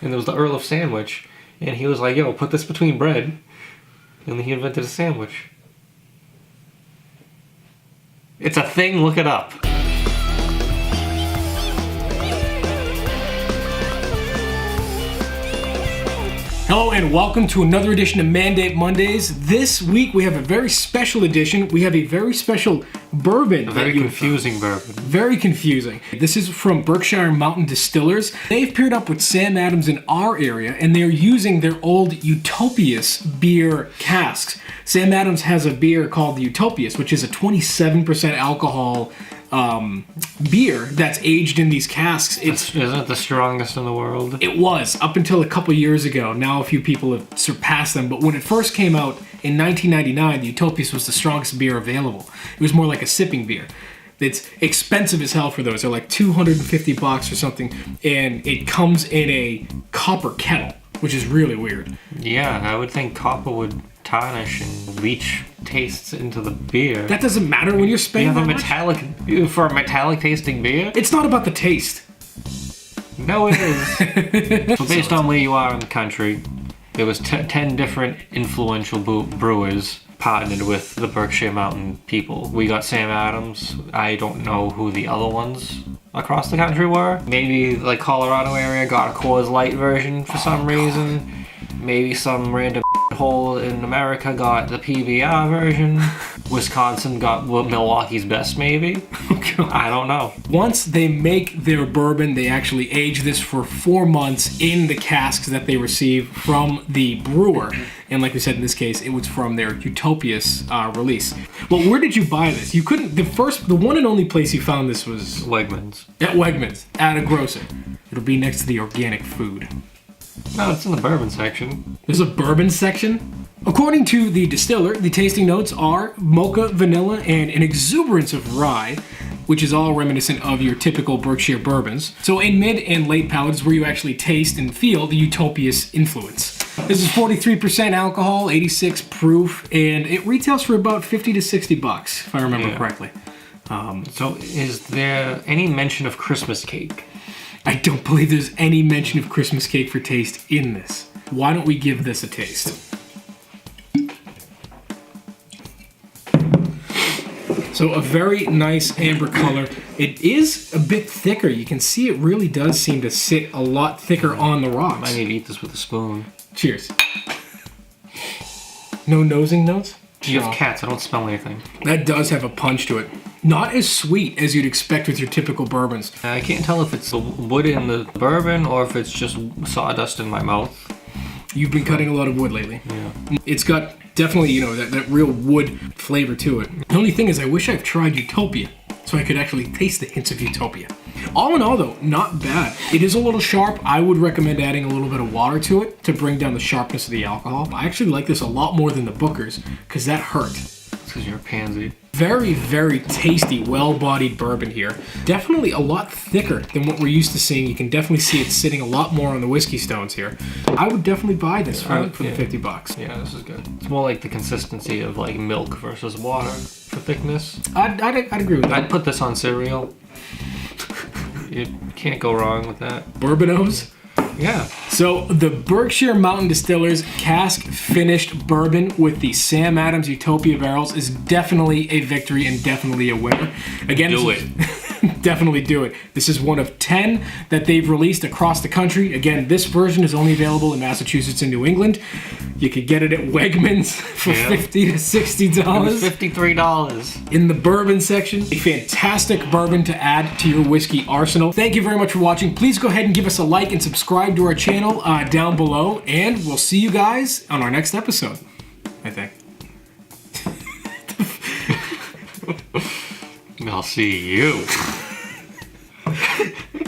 and there was the Earl of Sandwich, and he was like, yo, put this between bread, and then he invented a sandwich. It's a thing, look it up. Hello and welcome to another edition of Mandate Mondays. This week we have a very special edition. We have a very special bourbon. A very confusing bourbon. Very confusing. This is from Berkshire Mountain Distillers. They've paired up with Sam Adams in our area, and they're using their old Utopias beer casks. Sam Adams has a beer called the Utopias, which is a 27% alcohol beer that's aged in these casks. Isn't it the strongest in the world? It was, up until a couple years ago. Now a few people have surpassed them, but when it first came out in 1999, the Utopias was the strongest beer available. It was more like a sipping beer. It's expensive as hell for those. They're like $250 or something, and it comes in a copper kettle, which is really weird. Yeah, I would think copper would tarnish and leach tastes into the beer. That doesn't matter when you're spending for a metallic tasting beer? It's not about the taste. No, it is. So based on where you are in the country, there was 10 different influential brewers partnered with the Berkshire Mountain people. We got Sam Adams. I don't know who the other ones across the country were. Maybe like Colorado area got a Coors Light version for some reason. Maybe some random hole in America got the PBR version. Wisconsin got Milwaukee's Best, maybe. I don't know. Once they make their bourbon, they actually age this for 4 months in the casks that they receive from the brewer. And like we said, in this case, it was from their Utopias release. Well, where did you buy this? You couldn't. The one and only place you found this was Wegmans. At Wegmans, at a grocer. It'll be next to the organic food. No, it's in the bourbon section. There's a bourbon section? According to the distiller, the tasting notes are mocha, vanilla, and an exuberance of rye, which is all reminiscent of your typical Berkshire bourbons. So in mid and late palate is where you actually taste and feel the Utopias influence. This is 43% alcohol, 86 proof, and it retails for about $50 to $60, if I remember correctly. So is there any mention of Christmas cake? I don't believe there's any mention of Christmas cake for taste in this. Why don't we give this a taste? So a very nice amber color. It is a bit thicker. You can see it really does seem to sit a lot thicker on the rocks. I need to eat this with a spoon. Cheers. No nosing notes? You have cats. I don't smell anything. That does have a punch to it. Not as sweet as you'd expect with your typical bourbons. I can't tell if it's the wood in the bourbon or if it's just sawdust in my mouth. You've been cutting a lot of wood lately. Yeah. It's got definitely, that real wood flavor to it. The only thing is I wish I've tried Utopia so I could actually taste the hints of Utopia. All in all, though, not bad. It is a little sharp. I would recommend adding a little bit of water to it to bring down the sharpness of the alcohol. I actually like this a lot more than the Booker's because that hurt. It's because you're a pansy. Very, very tasty, well-bodied bourbon here. Definitely a lot thicker than what we're used to seeing. You can definitely see it sitting a lot more on the whiskey stones here. I would definitely buy this for the $50. Yeah, this is good. It's more like the consistency of like milk versus water for thickness. I'd agree with that. I'd put this on cereal. You can't go wrong with that. Bourbonos? Yeah. So the Berkshire Mountain Distillers Cask Finished Bourbon with the Sam Adams Utopia barrels is definitely a victory and definitely a winner. Again, do it. Definitely do it. This is one of 10 that they've released across the country. Again, this version is only available in Massachusetts and New England. You could get it at Wegmans for $50 to $60. It was $53. In the bourbon section, a fantastic bourbon to add to your whiskey arsenal. Thank you very much for watching. Please go ahead and give us a like and subscribe to our channel down below, and we'll see you guys on our next episode, I think. I'll see you.